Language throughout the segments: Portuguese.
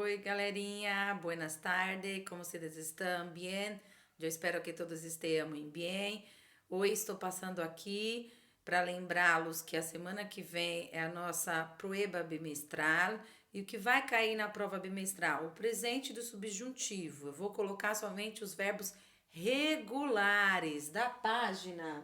Oi, galerinha, buenas tardes, como vocês estão? Bem? Eu espero que todos estejam bem. Hoje estou passando aqui para lembrá-los que a semana que vem é a nossa prova bimestral e o que vai cair na prova bimestral? O presente do subjuntivo. Eu vou colocar somente os verbos regulares da página.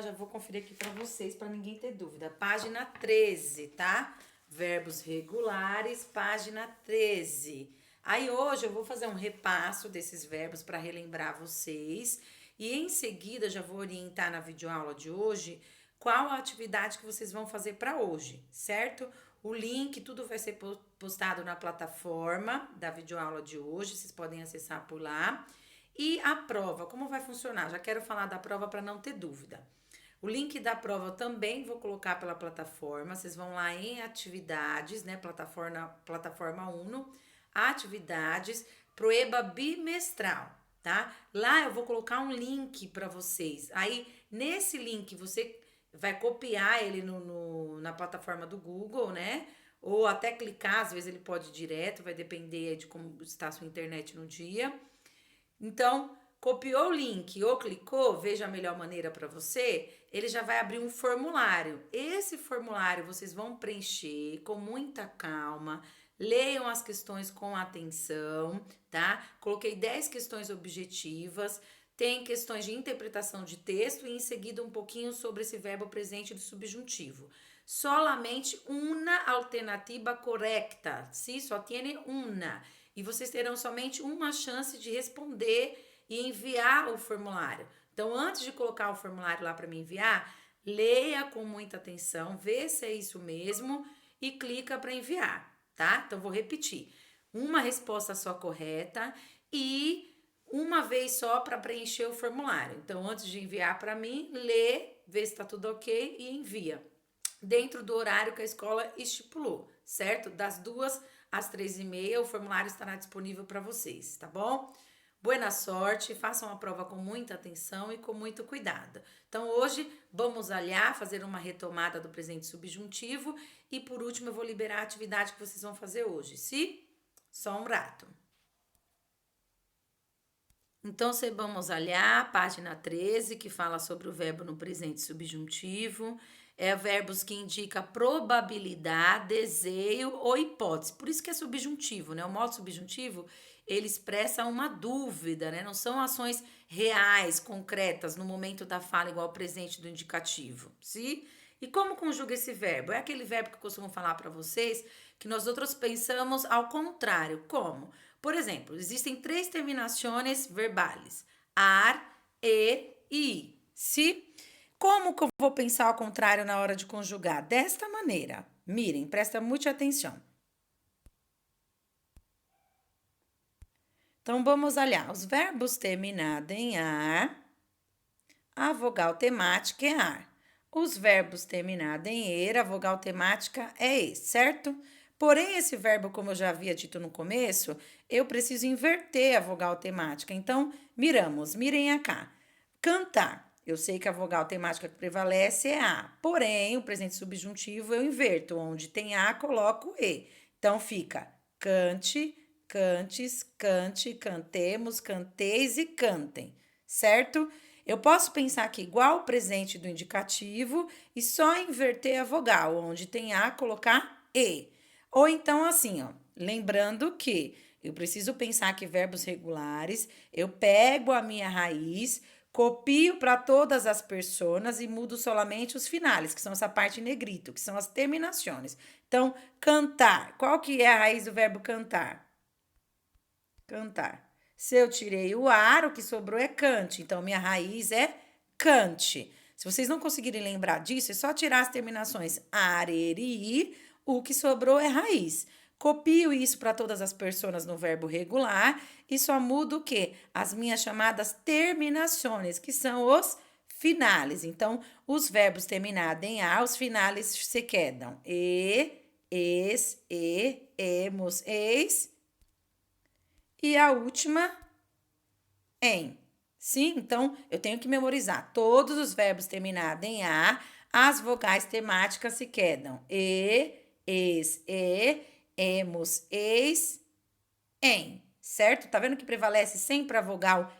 Já vou conferir aqui para vocês, para ninguém ter dúvida. Página 13, tá? Verbos regulares, página 13. Aí hoje eu vou fazer um repasso desses verbos para relembrar vocês. E em seguida já vou orientar na videoaula de hoje qual a atividade que vocês vão fazer para hoje, certo? O link, tudo vai ser postado na plataforma da videoaula de hoje, vocês podem acessar por lá. E a prova, como vai funcionar? Já quero falar da prova para não ter dúvida. O link da prova eu também vou colocar pela plataforma. Vocês vão lá em atividades, né? Plataforma 1, atividades, proeba bimestral, tá? Lá eu vou colocar um link para vocês. Aí, nesse link, você vai copiar ele na plataforma do Google, né? Ou até clicar, às vezes ele pode ir direto, vai depender de como está a sua internet no dia. Então, copiou o link ou clicou, veja a melhor maneira para você, ele já vai abrir um formulário. Esse formulário vocês vão preencher com muita calma, leiam as questões com atenção, tá? Coloquei 10 questões objetivas, tem questões de interpretação de texto e em seguida um pouquinho sobre esse verbo presente do subjuntivo. Solamente uma alternativa correta, sim? Só tiene uma. E vocês terão somente uma chance de responder e enviar o formulário. Então, antes de colocar o formulário lá para me enviar, leia com muita atenção, vê se é isso mesmo e clica para enviar, tá? Então, vou repetir. Uma resposta só correta e uma vez só para preencher o formulário. Então, antes de enviar para mim, lê, vê se está tudo ok e envia. Dentro do horário que a escola estipulou, certo? Das 2 às 3h30, o formulário estará disponível para vocês, tá bom? Boa sorte, façam a prova com muita atenção e com muito cuidado. Então, hoje, vamos olhar, fazer uma retomada do presente subjuntivo e, por último, eu vou liberar a atividade que vocês vão fazer hoje. Sim? Só um rato. Então, vamos olhar página 13, que fala sobre o verbo no presente subjuntivo. É verbos que indicam probabilidade, desejo ou hipótese. Por isso que é subjuntivo, né? O modo subjuntivo, ele expressa uma dúvida, né? Não são ações reais, concretas, no momento da fala, igual ao presente do indicativo, sim? E como conjuga esse verbo? É aquele verbo que eu costumo falar para vocês, que nós outros pensamos ao contrário. Como? Por exemplo, existem 3 terminações verbais: ar, e, i. Se? Como que eu vou pensar ao contrário na hora de conjugar? Desta maneira. Mirem, presta muita atenção. Então, vamos olhar. Os verbos terminados em ar, a vogal temática é ar. Os verbos terminados em er, a vogal temática é e, certo? Porém, esse verbo, como eu já havia dito no começo, eu preciso inverter a vogal temática. Então, mirem cá. Cantar. Eu sei que a vogal temática que prevalece é A. Porém, o presente subjuntivo eu inverto. Onde tem A, coloco E. Então, fica cante, cantes, cante, cantemos, canteis e cantem. Certo? Eu posso pensar aqui igual o presente do indicativo e só inverter a vogal. Onde tem A, colocar E. Ou então assim, ó, lembrando que eu preciso pensar que verbos regulares, eu pego a minha raiz, copio para todas as personas e mudo solamente os finais, que são essa parte em negrito, que são as terminações. Então, cantar. Qual que é a raiz do verbo cantar? Cantar. Se eu tirei o ar, o que sobrou é cante. Então, minha raiz é cante. Se vocês não conseguirem lembrar disso, é só tirar as terminações ar, er e ir. O que sobrou é raiz. Copio isso para todas as pessoas no verbo regular e só mudo o quê? As minhas chamadas terminações, que são os finales. Então, os verbos terminados em A, os finales se quedam. E, es, e, emos, eis. E a última, em. Sim, então eu tenho que memorizar todos os verbos terminados em A, as vogais temáticas se quedam. E, es, e, emos, eis, em, certo? Tá vendo que prevalece sempre a vogal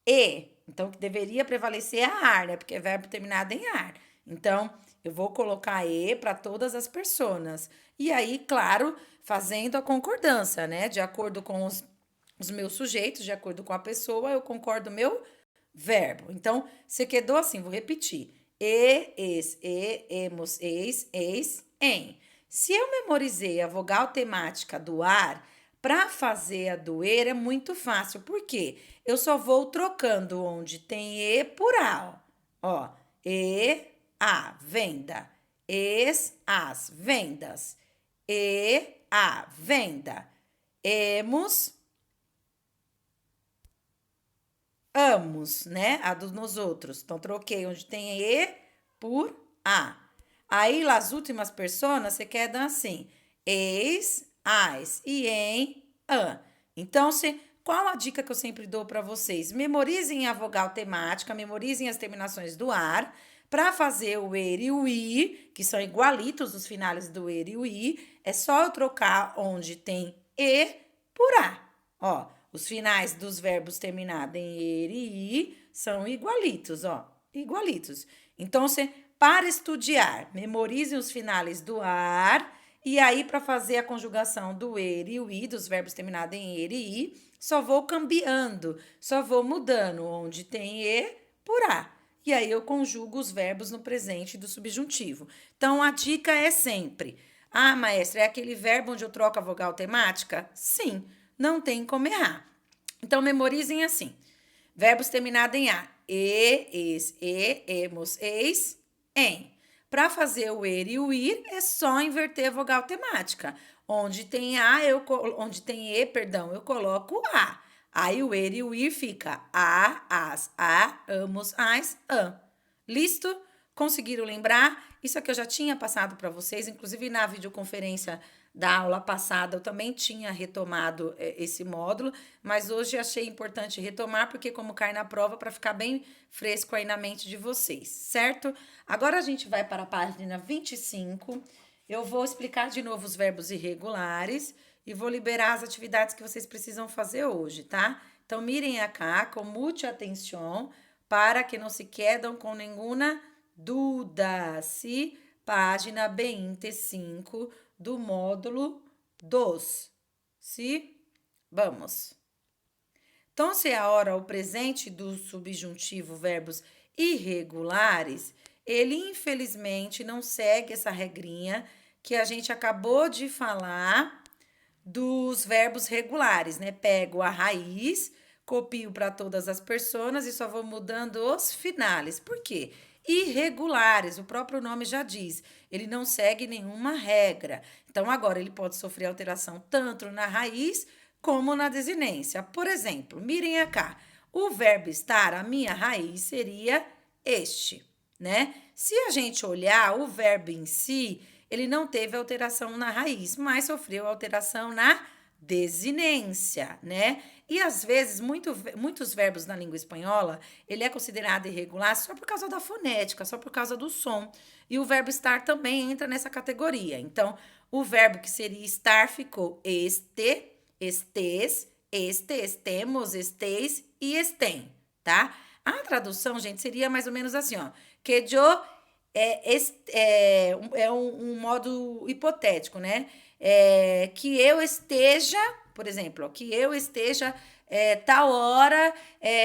E? Então, que deveria prevalecer é a ar, né? Porque é verbo terminado em ar. Então, eu vou colocar E para todas as personas. E aí, claro, fazendo a concordância, né? De acordo com os meus sujeitos, de acordo com a pessoa, eu concordo meu verbo. Então, você quedou assim, vou repetir. Emos, eis, em. Se eu memorizei a vogal temática do ar, para fazer a do er é muito fácil. Por quê? Eu só vou trocando onde tem e por a. Ó, e, a, venda. Es, as, vendas. E, a, venda. Emos, amos, né? A dos nos outros. Então, troquei onde tem e por a. Aí, as últimas pessoas, você quer dar assim: eis, as e em, an. Então, qual a dica que eu sempre dou para vocês? Memorizem a vogal temática, memorizem as terminações do ar, para fazer o er e o i, que são igualitos os finais do er e o i, é só eu trocar onde tem e por a. Ó, os finais dos verbos terminados em er e i são igualitos, ó, igualitos. Então, para estudar, memorize os finais do ar e aí para fazer a conjugação do er e o i, dos verbos terminados em er e i, só vou cambiando, só vou mudando onde tem e por a. E aí eu conjugo os verbos no presente do subjuntivo. Então, a dica é sempre: ah, maestra, é aquele verbo onde eu troco a vogal temática? Sim, não tem como errar. Então, memorizem assim. Verbos terminados em a. Eis, emos, eis, em. Para fazer o er e o ir, é só inverter a vogal temática. Onde tem e, eu coloco a. Aí o er e o ir fica a, as, a, amos, as, an. Listo? Conseguiram lembrar? Isso aqui eu já tinha passado para vocês, inclusive na videoconferência da aula passada eu também tinha retomado esse módulo, mas hoje achei importante retomar porque como cai na prova para ficar bem fresco aí na mente de vocês, certo? Agora a gente vai para a página 25. Eu vou explicar de novo os verbos irregulares e vou liberar as atividades que vocês precisam fazer hoje, tá? Então mirem cá com muita atenção para que não se quedem com nenhuma dúvida. Se página 25 do módulo 2. Se vamos. Então, se a hora o presente do subjuntivo verbos irregulares, ele infelizmente não segue essa regrinha que a gente acabou de falar dos verbos regulares, né? Pego a raiz, copio para todas as pessoas e só vou mudando os finais. Por quê? Irregulares, o próprio nome já diz, ele não segue nenhuma regra. Então, agora ele pode sofrer alteração tanto na raiz como na desinência. Por exemplo, mirem cá, o verbo estar, a minha raiz seria este, né? Se a gente olhar o verbo em si, ele não teve alteração na raiz, mas sofreu alteração na desinência, né? E às vezes, muitos verbos na língua espanhola, ele é considerado irregular só por causa da fonética, só por causa do som. E o verbo estar também entra nessa categoria. Então, o verbo que seria estar ficou este, estes, estemos, esteis e estem, tá? A tradução, gente, seria mais ou menos assim, ó. Que eu um modo hipotético, né? Que eu esteja, por exemplo, que eu esteja tal hora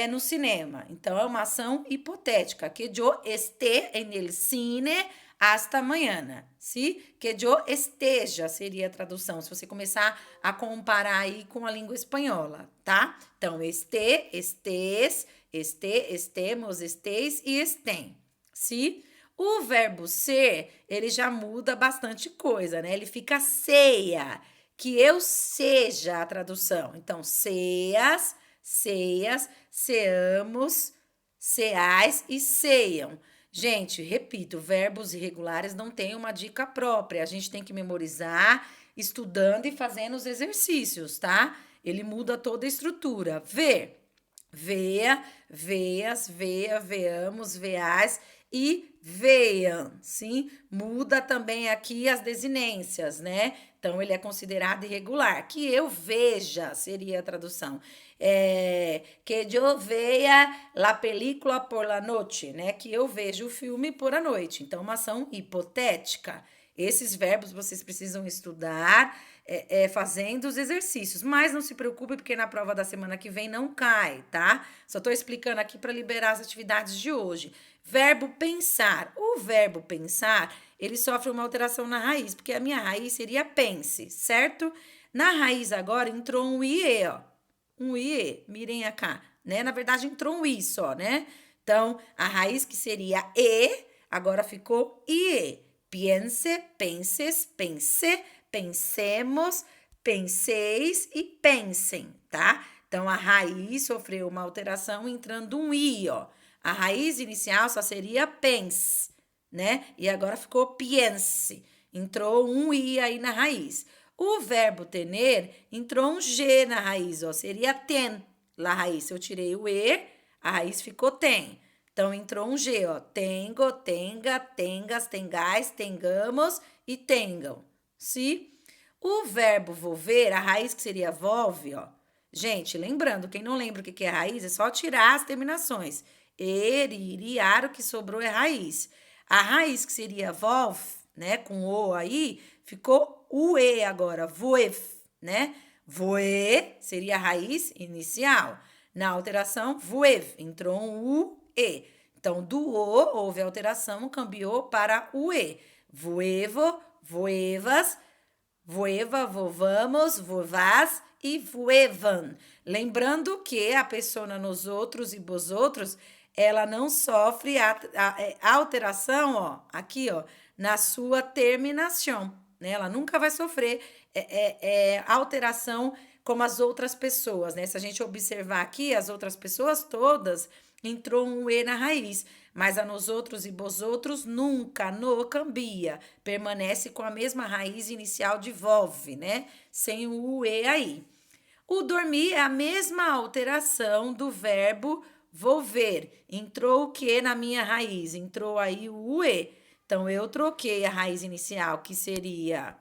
no cinema. Então, é uma ação hipotética. Que eu esté en el cine hasta mañana. ¿Sí? Que eu esteja seria a tradução, se você começar a comparar aí com a língua espanhola, tá? Então, estes, estemos, esteis e estem. ¿Sí? O verbo ser, ele já muda bastante coisa, né? Ele fica ceia, que eu seja a tradução. Então, ceas, ceamos, ceais e ceiam. Gente, repito, verbos irregulares não tem uma dica própria. A gente tem que memorizar, estudando e fazendo os exercícios, tá? Ele muda toda a estrutura. Ver, veia, veias, veamos, veais e vean, sim? Muda também aqui as desinências, né? Então, ele é considerado irregular. Que eu veja, seria a tradução. Que eu veja la película por la noche, né? Que eu veja o filme por a noite. Então, uma ação hipotética. Esses verbos vocês precisam estudar fazendo os exercícios. Mas não se preocupe, porque na prova da semana que vem não cai, tá? Só estou explicando aqui para liberar as atividades de hoje. Verbo pensar. O verbo pensar, ele sofre uma alteração na raiz, porque a minha raiz seria pense, certo? Na raiz agora entrou um IE, ó. Um IE, mirem cá, né? Na verdade entrou um I só, né? Então, a raiz que seria E, agora ficou IE. Piense, penses, pense, pensemos, penseis e pensem, tá? Então, a raiz sofreu uma alteração entrando um I, ó. A raiz inicial só seria pense, né? E agora ficou piense. Entrou um I aí na raiz. O verbo tener entrou um G na raiz, ó. Seria ten na raiz. Se eu tirei o E, a raiz ficou tem. Então, entrou um G, ó. Tengo, tenga, tengas, tengais, tengamos e tengam. Se o verbo volver, a raiz que seria volve, ó. Gente, lembrando, quem não lembra o que é raiz, é só tirar as terminações. Er, ir, iar, o que sobrou é raiz. A raiz que seria volve, né, com o aí, ficou o e agora, voev, né? Voe seria a raiz inicial. Na alteração, voev, entrou um u, e. Então, do o, houve alteração, cambiou para o e. Voevo, voevas, voeva, vovamos, vovás e voevan. Lembrando que a persona nos outros e vos outros, ela não sofre alteração, ó, aqui, ó, na sua terminação, né? Ela nunca vai sofrer alteração como as outras pessoas, né? Se a gente observar aqui, as outras pessoas todas entrou um E na raiz, mas a nos outros e vos outros nunca, no cambia, permanece com a mesma raiz inicial de volve, né? Sem o E aí. O dormir é a mesma alteração do verbo volver. Entrou o que na minha raiz? Entrou aí o E. Então, eu troquei a raiz inicial, que seria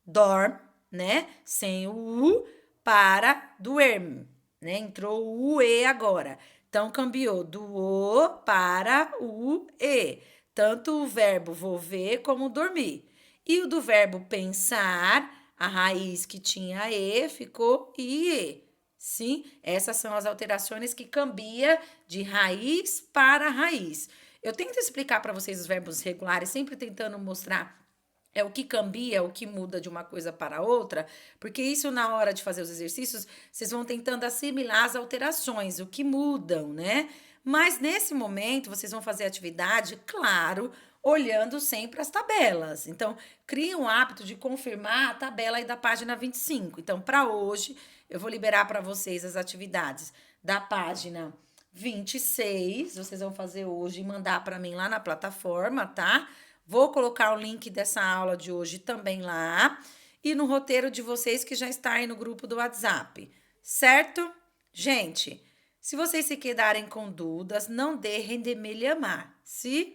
dorm, né? Sem o U, para duerme, né? Entrou o E agora. Então, cambiou do O para o E. Tanto o verbo volver como dormir. E o do verbo pensar, a raiz que tinha E ficou IE. Sim, essas são as alterações que cambia de raiz para raiz. Eu tento explicar para vocês os verbos regulares, sempre tentando mostrar o que cambia, o que muda de uma coisa para outra, porque isso na hora de fazer os exercícios, vocês vão tentando assimilar as alterações, o que mudam, né? Mas nesse momento, vocês vão fazer atividade, claro, olhando sempre as tabelas. Então, crie um hábito de confirmar a tabela aí da página 25. Então, para hoje, eu vou liberar para vocês as atividades da página 26. Vocês vão fazer hoje e mandar para mim lá na plataforma, tá? Vou colocar o link dessa aula de hoje também lá e no roteiro de vocês que já está aí no grupo do WhatsApp, certo? Gente, se vocês se quedarem com dúvidas, não deixem de me chamar, sim?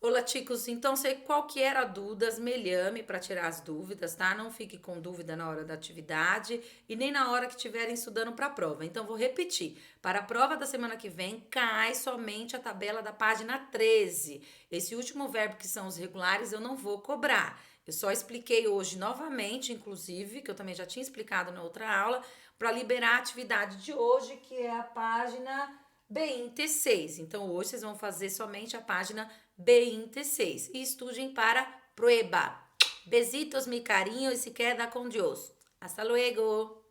Olá, chicos, então sei qual que era a dúvidas, me llame para tirar as dúvidas, tá? Não fique com dúvida na hora da atividade e nem na hora que estiverem estudando para a prova. Então, vou repetir. Para a prova da semana que vem, cai somente a tabela da página 13. Esse último verbo, que são os regulares, eu não vou cobrar. Eu só expliquei hoje novamente, inclusive, que eu também já tinha explicado na outra aula, para liberar a atividade de hoje, que é a página B26. Então, hoje vocês vão fazer somente a página B26 e estudem para prueba. Besitos, mi cariño, e se queda com Deus. Hasta luego!